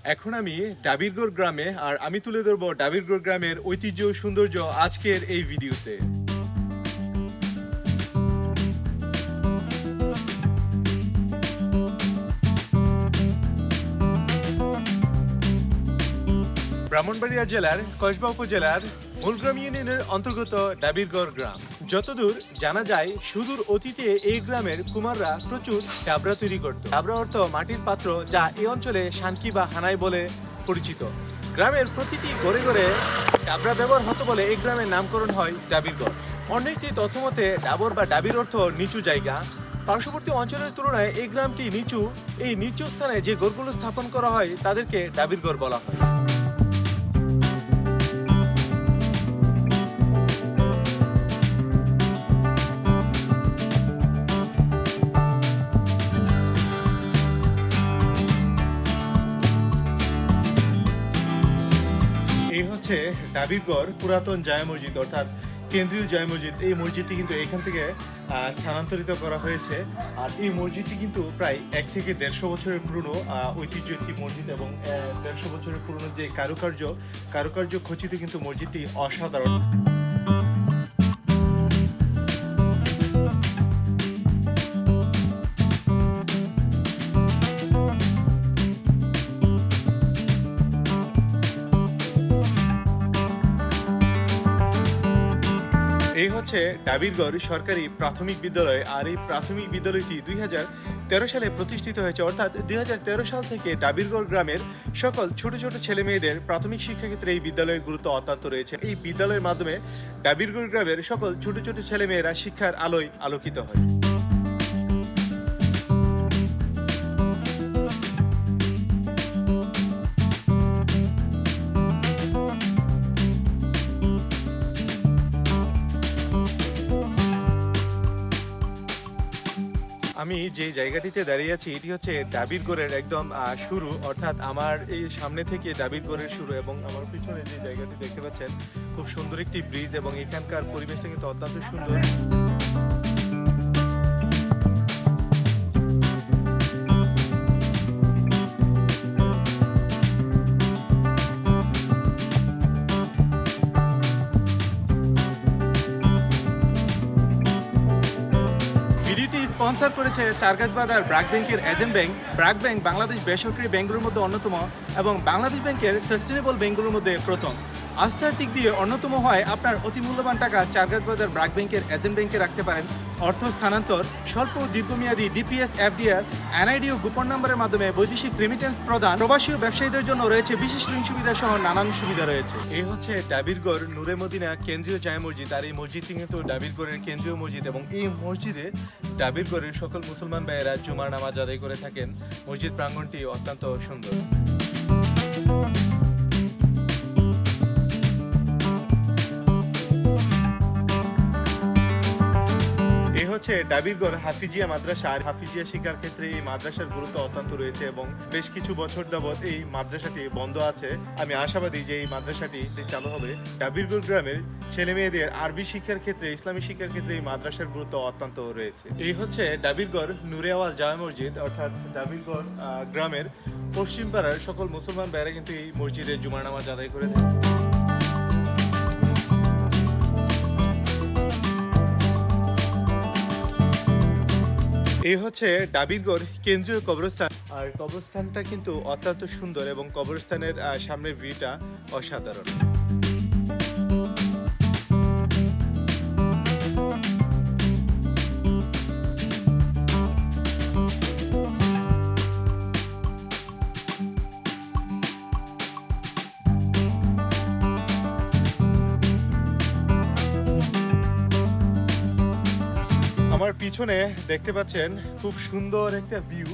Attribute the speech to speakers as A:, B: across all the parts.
A: এখন আমি ডাবিরগড় গ্রামে, আর আমি তুলে ধরবো ডাবিরগড় গ্রামের ঐতিহ্য ও সৌন্দর্য আজকের এই ভিডিওতে। ব্রাহ্মণবাড়িয়া জেলার কসবা উপজেলার মূলগ্রাম ইউনিয়নের অন্তর্গত ডাবিরগড় গ্রাম। যতদূর জানা যায়, সুদূর অতীতে এই গ্রামের কুমাররা প্রচুর ডাবরা তৈরি করত। ডাবরা অর্থ মাটির পাত্র, যা এই অঞ্চলে শানকি বা হানাই বলে পরিচিত। গ্রামের প্রতিটি ঘরে ঘরে ডাবরা ব্যবহার হতো বলে এই গ্রামের নামকরণ হয় ডাবিরগড়। অন্য একটি তথ্য মতে ডাবর বা ডাবির অর্থ নিচু জায়গা। পার্শ্ববর্তী অঞ্চলের তুলনায় এই গ্রামটি নিচু। এই নিচু স্থানে যে গড়গুলো স্থাপন করা হয় তাদেরকে ডাবিরগড় বলা হয়। এই হচ্ছে ডাবিরগড় পুরাতন জামে মসজিদ, অর্থাৎ কেন্দ্রীয় জামে মসজিদ। এই মসজিদটি কিন্তু এখান থেকে স্থানান্তরিত করা হয়েছে। আর এই মসজিদটি কিন্তু প্রায় 1 থেকে 150 বছরের পুরনো ঐতিহ্য একটি মসজিদ, এবং 150 বছরের পুরনো যে কারুকার্য খচিত কিন্তু মসজিদটি অসাধারণ। এই হচ্ছে ডাবিরগড় সরকারি প্রাথমিক বিদ্যালয়। আর এই প্রাথমিক বিদ্যালয়টি 2013 সালে প্রতিষ্ঠিত হয়েছে। অর্থাৎ 2013 সাল থেকে ডাবিরগড় গ্রামের সকল ছোট ছোট ছেলে মেয়েদের প্রাথমিক শিক্ষাক্ষেত্রে এই বিদ্যালয়ের গুরুত্ব অত্যন্ত রয়েছে। এই বিদ্যালয়ের মাধ্যমে ডাবিরগড় গ্রামের সকল ছোট ছোট ছেলে মেয়েরা শিক্ষার আলোয় আলোকিত হয়। আমি যে জায়গাটিতে দাঁড়িয়ে আছি, এটি হচ্ছে ডাবিরগড়ের একদম শুরু, অর্থাৎ আমার এই সামনে থেকে ডাবিরগড়ের শুরু। এবং আমার পিছনে যে জায়গাটি দেখতে পাচ্ছেন, খুব সুন্দর একটি ব্রিজ, এবং এখানকার পরিবেশটা কিন্তু অত্যন্ত সুন্দর। ভিডিওটি স্পন্সর করেছে চারগাছবাজার ব্র্যাক ব্যাংকের agent bank. BRAC bank Bangladesh বেসরকারি ব্যাংকগুলোর মধ্যে অন্যতম, এবং বাংলাদেশ ব্যাংকের সাস্টেনেবল ব্যাংকগুলোর মধ্যে প্রথম। আস্থার দিক দিয়ে অন্যতম হয় আপনার অতি মূল্যবান টাকা চারগাছবাজার ব্র্যাক ব্যাংকের এজেন্ট ব্যাংকে রাখতে পারেন। অর্থ স্থানান্তর, স্বল্প ও দীর্ঘমেয়াদী ডিপিএস, এফডিআর, এনআইডি ও গোপন নম্বরের মাধ্যমে বৈদেশিক রেমিটেন্স প্রদান, প্রবাসী ও ব্যবসায়ীদের জন্য রয়েছে বিশেষ ঋণ সুবিধা সহ নানান সুবিধা রয়েছে। এই হচ্ছে ডাবিরগড় নূরে মদিনা কেন্দ্রীয় জামে মসজিদ। আর এই মসজিদটি কিন্তু ডাবিরগড়ের কেন্দ্রীয় মসজিদ, এবং এই মসজিদে ডাবিরগড়ের সকল মুসলমান ভাইয়েরা জুমার নামাজ আদায় করে থাকেন। মসজিদ প্রাঙ্গণটি অত্যন্ত সুন্দর। হচ্ছে ডাবিরগড় হাফিজিয়া মাদ্রাসা। আর হাফিজিয়া শিক্ষার ক্ষেত্রে এই মাদ্রাসার গুরুত্ব অত্যন্ত রয়েছে, এবং বেশ কিছু বছর যাবৎ এই মাদ্রাসাটি বন্ধ আছে। আমি আশাবাদী যে এই মাদ্রাসাটি চালু হবে। ডাবিরগড় গ্রামের ছেলে মেয়েদের আরবি শিক্ষার ক্ষেত্রে, ইসলামী শিক্ষার ক্ষেত্রে এই মাদ্রাসার গুরুত্ব অত্যন্ত রয়েছে। এই হচ্ছে ডাবিরগড় নূরে আওয়াল জামে মসজিদ, অর্থাৎ ডাবিরগড় গ্রামের পশ্চিম পাড়ার সকল মুসলমান ভাইয়েরা কিন্তু এই মসজিদে জুমার নামাজ আদায় করে থাকে। এই হচ্ছে ডাবিরগড় কেন্দ্রীয় কবরস্থান। আর কবরস্থানটা কিন্তু অত্যন্ত সুন্দর, এবং কবরস্থানের সামনের ভিউটা অসাধারণ। আমার পিছনে দেখতে পাচ্ছেন খুব সুন্দর একটা ভিউ,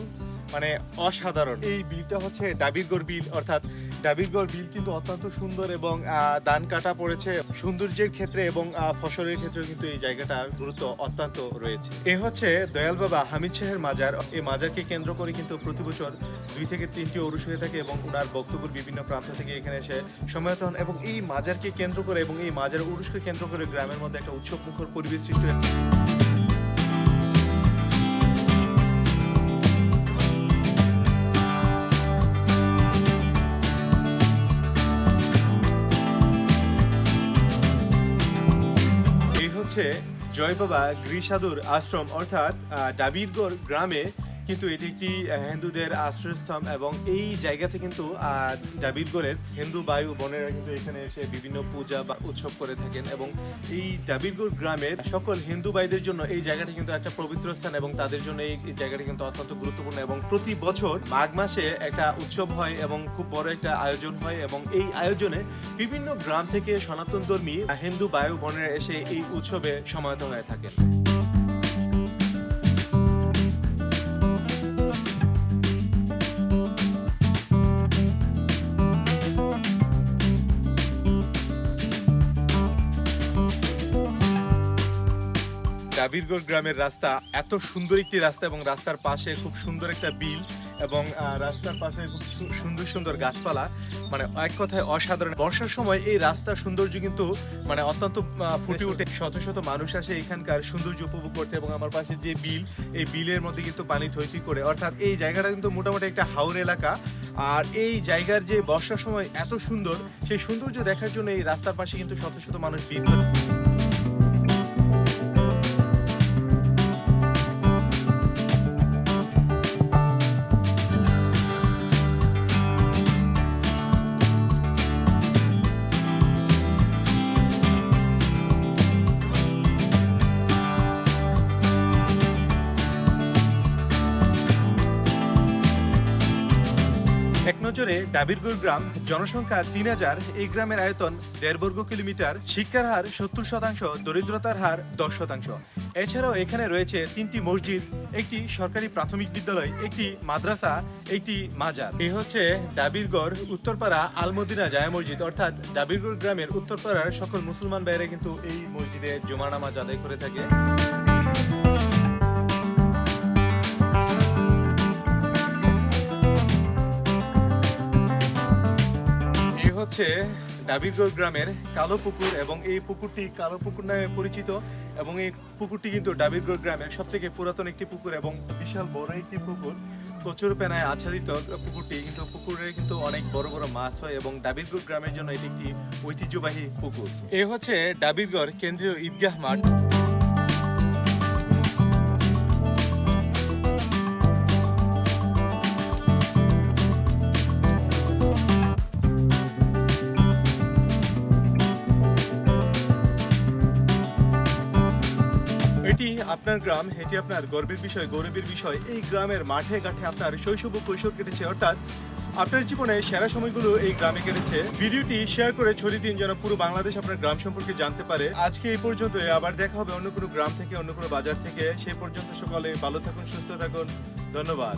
A: মানে অসাধারণ। এই বিলটা হচ্ছে ডাবিরগড় বিল, অর্থাৎ ডাবিরগড় বিল কিন্তু অত্যন্ত সুন্দর, এবং ধান কাটা পড়েছে সৌন্দর্যের ক্ষেত্রে, এবং ফসলের ক্ষেত্রে কিন্তু এই জায়গাটার গুরুত্ব অত্যন্ত রয়েছে। এ হচ্ছে দয়াল বাবা হামিদ শাহের মাজার। এই মাজারকে কেন্দ্র করে কিন্তু প্রতি বছর 2 থেকে 3টি ওরস হয়ে থাকে, এবং ওনার বক্তব্যের বিভিন্ন প্রান্ত থেকে এখানে এসে সমাহিত হন। এবং এই মাজারকে কেন্দ্র করে, এবং এই মাজার উরুসকে কেন্দ্র করে গ্রামের মধ্যে একটা উৎসব মুখর পরিবেশ সৃষ্টি হয়। হচ্ছে জয় বাবা গৃহসাধুর আশ্রম অর্থাৎ ডাবিরগড় গ্রামে কিন্তু এটি একটি হিন্দুদের আশ্রয়স্থল এবং এই জায়গাতে কিন্তু ডাবিরগড়ের হিন্দু ভাই ও বোনেরা কিন্তু এখানে এসে বিভিন্ন পূজা বা উৎসব করে থাকেন এবং এই ডাবিরগড় গ্রামের সকল হিন্দু ভাইদের জন্য এই জায়গাটি কিন্তু একটা পবিত্র স্থান এবং তাদের জন্য এই জায়গাটি কিন্তু অত্যন্ত গুরুত্বপূর্ণ এবং প্রতি বছর মাঘ মাসে একটা উৎসব হয় এবং খুব বড় একটা আয়োজন হয় এবং এই আয়োজনে বিভিন্ন গ্রাম থেকে সনাতন ধর্মী হিন্দু ভাই ও বোনেরা এসে এই উৎসবে সমাহিত হয়ে থাকেন। ডাবিরগড় গ্রামের রাস্তা এত সুন্দর একটি রাস্তা এবং রাস্তার পাশে খুব সুন্দর একটা বিল এবং রাস্তার পাশে খুব সুন্দর সুন্দর গাছপালা, মানে এক কথায় অসাধারণ। বর্ষার সময় এই রাস্তার সৌন্দর্য কিন্তু মানে অত্যন্ত ফুটে ওঠে, শত শত মানুষ আসে এখানকার সৌন্দর্য উপভোগ করতে এবং আমার পাশে যে বিল, এই বিলের মধ্যে কিন্তু পানি থইথই করে, অর্থাৎ এই জায়গাটা কিন্তু মোটামুটি একটা হাওর এলাকা। আর এই জায়গার যে বর্ষার সময় এত সুন্দর, সেই সৌন্দর্য দেখার জন্য এই রাস্তার পাশে কিন্তু শত শত মানুষ ভিড় করে। এক নজরে ডাবিরগড় গ্রাম, জনসংখ্যা 3000, এই গ্রামের আয়তন 1.5 বর্গ কিলোমিটার, শিক্ষার হার 70%, দরিদ্রতার হার 10%। এছাড়াও এখানে রয়েছে 3টি মসজিদ, একটি সরকারি প্রাথমিক বিদ্যালয়, একটি মাদ্রাসা, একটি মাজার। এই হচ্ছে ডাবিরগড় উত্তরপাড়া আল-মদিনা জামে মসজিদ, অর্থাৎ ডাবিরগড় গ্রামের উত্তরপাড়ার সকল মুসলমান ভাইরা কিন্তু এই মসজিদে জুমা নামাজ আদায় করে থাকে। হচ্ছে ডাবিরগড় গ্রামের কালো পুকুর এবং এই পুকুরটি কালো পুকুর নামে পরিচিত এবং এই পুকুরটি কিন্তু ডাবিরগড় গ্রামের সব থেকে পুরাতন একটি পুকুর এবং বিশাল বড় একটি পুকুর, প্রচুর পেনায় আচ্ছাদিত পুকুরটি, কিন্তু পুকুরে কিন্তু অনেক বড় বড় মাছ হয় এবং ডাবিরগড় গ্রামের জন্য এটি একটি ঐতিহ্যবাহী পুকুর। এই হচ্ছে ডাবিরগড় কেন্দ্রীয় ঈদগাহ মাঠ। এটি আপনার গ্রাম, এটি আপনার গর্বের বিষয়, গৌরবের বিষয়। এই গ্রামের মাঠে ঘাটে আপনার শৈশব ও কৈশোর কেটেছে, অর্থাৎ আপনার জীবনে সেরা সময়গুলো এই গ্রামে কেটেছে। ভিডিওটি শেয়ার করে ছড়িয়ে দিন যেন পুরো বাংলাদেশ আপনার গ্রাম সম্পর্কে জানতে পারে। আজকে এই পর্যন্ত, আবার দেখা হবে অন্য কোনো গ্রাম থেকে, অন্য কোনো বাজার থেকে। সেই পর্যন্ত সকলে ভালো থাকুন, সুস্থ থাকুন, ধন্যবাদ।